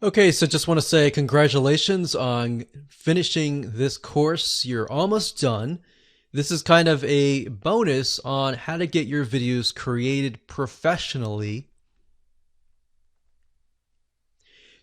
Okay, so just want to say congratulations on finishing this course. You're almost done. This is kind of a bonus on how to get your videos created professionally.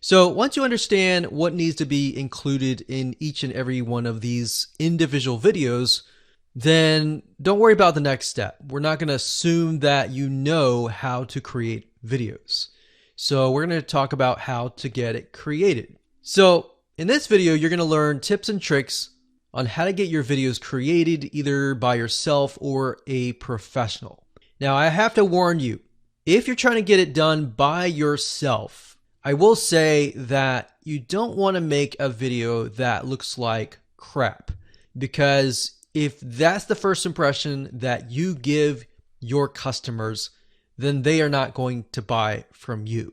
So once you understand what needs to be included in each and every one of these individual videos, then don't worry about the next step. We're not going to assume that you know how to create videos. So we're going to talk about how to get it created. So in this video, you're going to learn tips and tricks on how to get your videos created either by yourself or a professional. Now, I have to warn you, if you're trying to get it done by yourself, I will say that you don't want to make a video that looks like crap, because if that's the first impression that you give your customers, then they are not going to buy from you.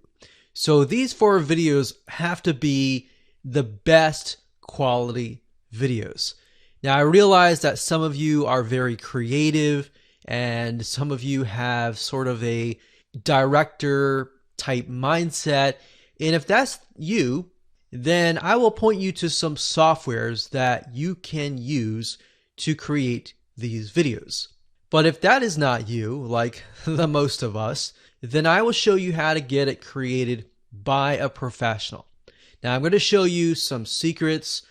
So these 4 videos have to be the best quality videos. Now, I realize that some of you are very creative and some of you have sort of a director type mindset. And if that's you, then I will point you to some softwares that you can use to create these videos. But if that is not you, like the most of us, then I will show you how to get it created by a professional. Now, I'm going to show you some secrets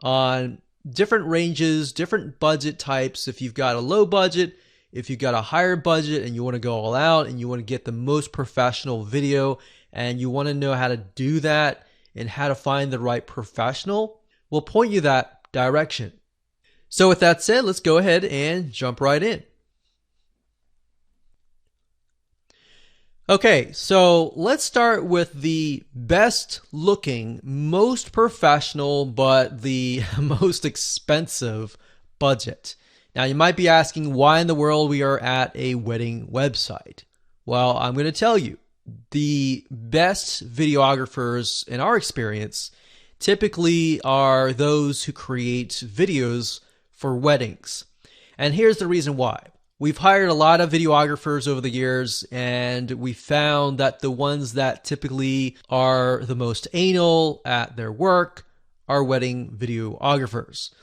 on different ranges, different budget types. If you've got a low budget, if you've got a higher budget and you want to go all out and you want to get the most professional video and you want to know how to do that and how to find the right professional, we'll point you that direction. So with that said, let's go ahead and jump right in. Okay, so let's start with the best looking, most professional, but the most expensive budget. Now, you might be asking why in the world we are at a wedding website. Well, I'm going to tell you, the best videographers in our experience typically are those who create videos for weddings. And here's the reason why. We've hired a lot of videographers over the years, and we found that the ones that typically are the most anal at their work are wedding videographers.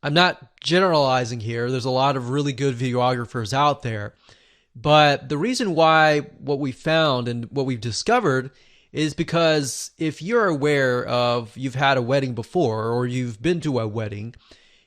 I'm not generalizing here. There's a lot of really good videographers out there. But the reason why what we found and what we've discovered is because if you're aware of you've had a wedding before or you've been to a wedding,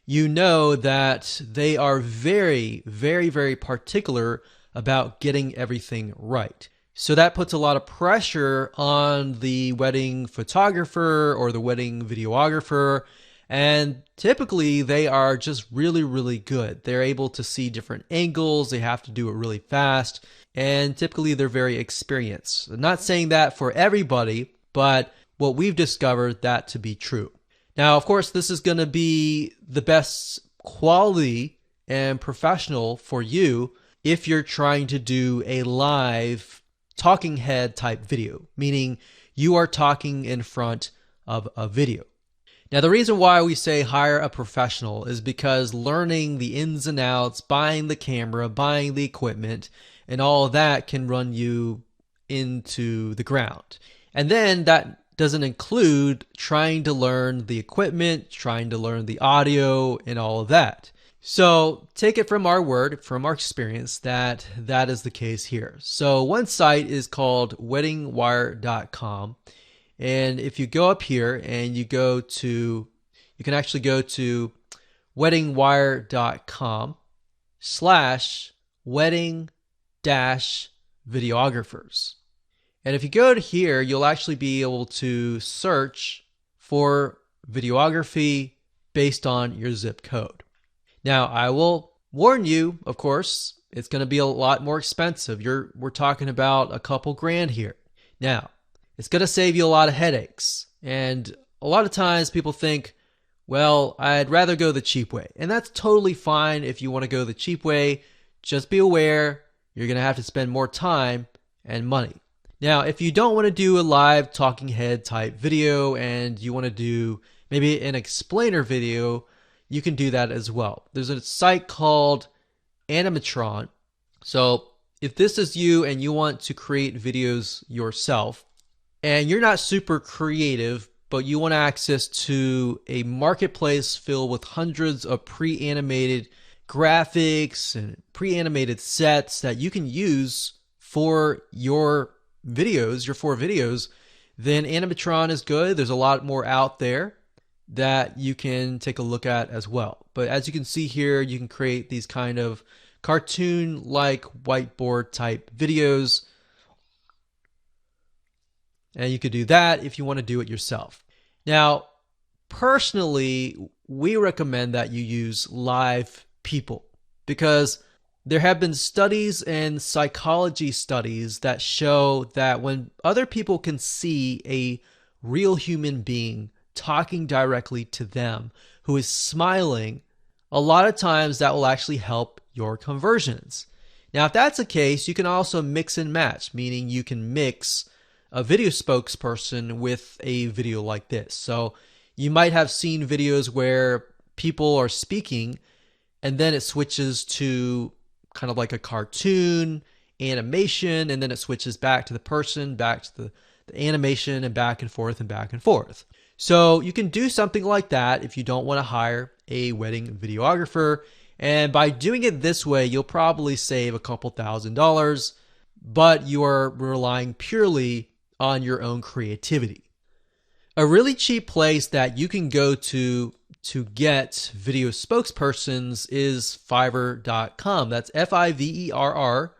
you know that they are very, very, very particular about getting everything right. So that puts a lot of pressure on the wedding photographer or the wedding videographer. And typically they are just really, really good. They're able to see different angles. They have to do it really fast. And typically they're very experienced. I'm not saying that for everybody, but what we've discovered that to be true. Now, of course, this is going to be the best quality and professional for you if you're trying to do a live talking head type video, meaning you are talking in front of a video. Now, the reason why we say hire a professional is because learning the ins and outs, buying the camera, buying the equipment, and all of that can run you into the ground. And then that doesn't include trying to learn the equipment, trying to learn the audio, and all of that. So take it from our word, from our experience, that that is the case here. So one site is called weddingwire.com. And if you go up here and you go to, you can actually go to weddingwire.com/wedding-videographers. And if you go to here, you'll actually be able to search for videography based on your zip code. Now, I will warn you, of course, it's going to be a lot more expensive. We're talking about a couple grand here. Now, it's going to save you a lot of headaches. And a lot of times people think, well, I'd rather go the cheap way. And that's totally fine if you want to go the cheap way. Just be aware you're going to have to spend more time and money. Now, if you don't want to do a live talking head type video and you want to do maybe an explainer video, you can do that as well. There's a site called Animatron. So if this is you and you want to create videos yourself, and you're not super creative, but you want access to a marketplace filled with hundreds of pre-animated graphics and pre-animated sets that you can use for your videos, your 4 videos, then Animatron is good. There's a lot more out there that you can take a look at as well. But as you can see here, you can create these kind of cartoon-like whiteboard type videos. And you could do that if you want to do it yourself. Now, personally, we recommend that you use live people because there have been studies and psychology studies that show that when other people can see a real human being talking directly to them who is smiling, a lot of times that will actually help your conversions. Now, if that's the case, you can also mix and match, meaning you can mix a video spokesperson with a video like this. So you might have seen videos where people are speaking and then it switches to kind of like a cartoon animation, and then it switches back to the person, back to the animation, and back and forth and back and forth. So you can do something like that if you don't want to hire a wedding videographer. And by doing it this way, you'll probably save a couple $1,000s, but you are relying purely on your own creativity. A really cheap place that you can go to get video spokespersons is Fiverr.com. That's Fiverr.com.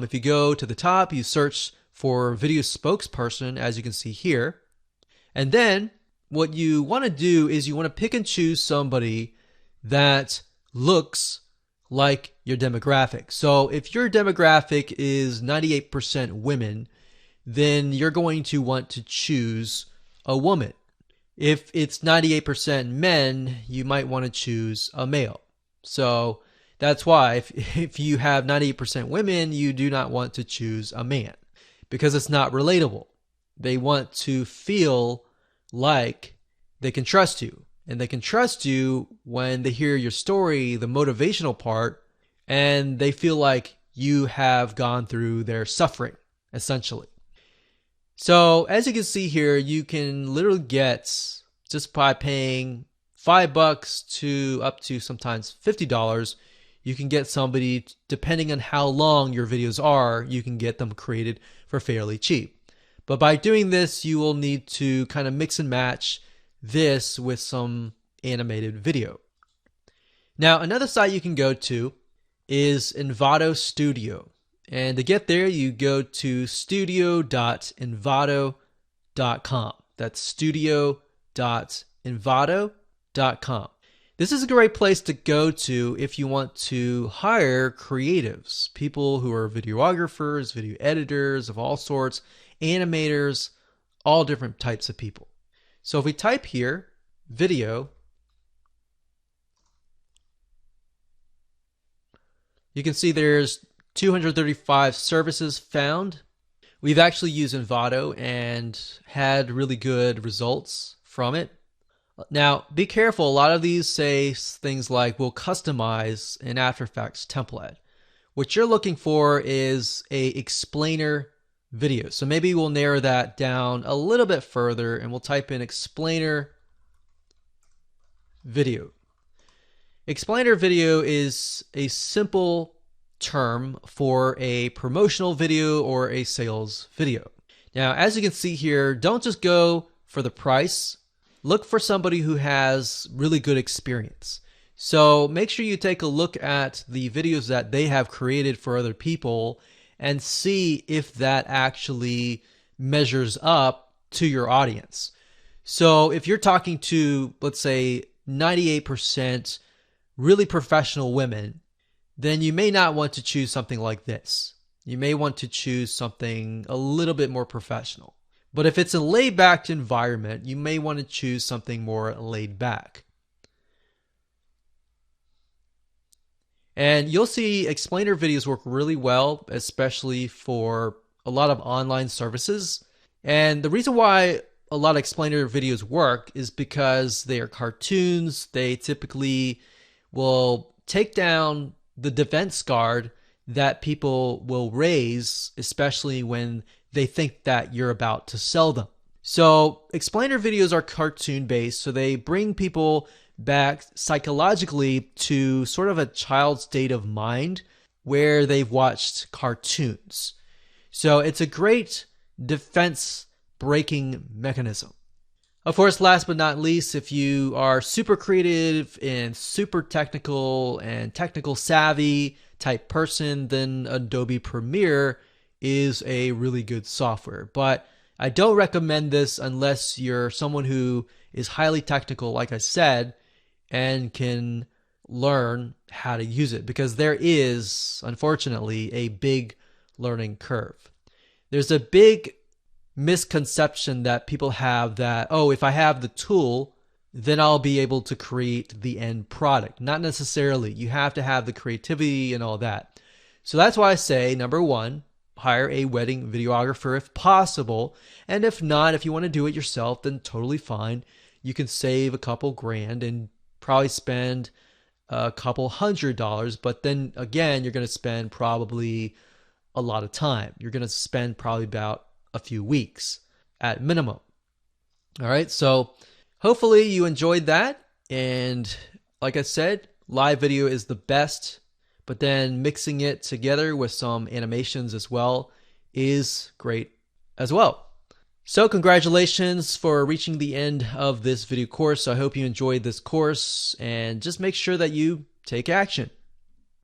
If you go to the top, you search for video spokesperson, as you can see here. And then what you want to do is you want to pick and choose somebody that looks like your demographic. So if your demographic is 98% women, then you're going to want to choose a woman. If it's 98% men, you might want to choose a male. So that's why if you have 98% women, you do not want to choose a man because it's not relatable. They want to feel like they can trust you. And they can trust you when they hear your story, the motivational part, and they feel like you have gone through their suffering, essentially. So as you can see here, you can literally get, just by paying $5 to up to sometimes $50, you can get somebody, depending on how long your videos are, you can get them created for fairly cheap. But by doing this, you will need to kind of mix and match this with some animated video. Now, another site you can go to is Envato Studio. And to get there, you go to studio.envato.com. That's studio.envato.com. This is a great place to go to if you want to hire creatives, people who are videographers, video editors of all sorts, animators, all different types of people. So if we type here, video, you can see there's 235 services found. We've actually used Envato and had really good results from it. Now, be careful. A lot of these say things like, we'll customize an After Effects template. What you're looking for is a explainer video. So maybe we'll narrow that down a little bit further and we'll type in explainer video. Explainer video is a simple term for a promotional video or a sales video. Now, as you can see here, don't just go for the price. Look for somebody who has really good experience. So make sure you take a look at the videos that they have created for other people and see if that actually measures up to your audience. So if you're talking to, let's say, 98% really professional women, then you may not want to choose something like this. You may want to choose something a little bit more professional. But if it's a laid-back environment, you may want to choose something more laid back. And you'll see explainer videos work really well, especially for a lot of online services. And the reason why a lot of explainer videos work is because they are cartoons. They typically will take down the defense guard that people will raise, especially when they think that you're about to sell them. So explainer videos are cartoon based, so they bring people back psychologically to sort of a child's state of mind where they've watched cartoons. So it's a great defense breaking mechanism. Of course, last but not least, if you are super creative and super technical and technical savvy type person, then Adobe Premiere is a really good software. But I don't recommend this unless you're someone who is highly technical, like I said, and can learn how to use it, because there is, unfortunately, a big learning curve. There's a big misconception that people have that, oh, if I have the tool, then I'll be able to create the end product. Not necessarily. You have to have the creativity and all that. So that's why I say, number one, hire a wedding videographer if possible. And if not, if you want to do it yourself, then totally fine. You can save a couple grand and probably spend a couple $100, but then again, you're going to spend probably a lot of time. You're going to spend probably about a few weeks at minimum. All right, so hopefully you enjoyed that. And like I said, live video is the best, but then mixing it together with some animations as well is great as well. So congratulations for reaching the end of this video course. I hope you enjoyed this course, and just make sure that you take action.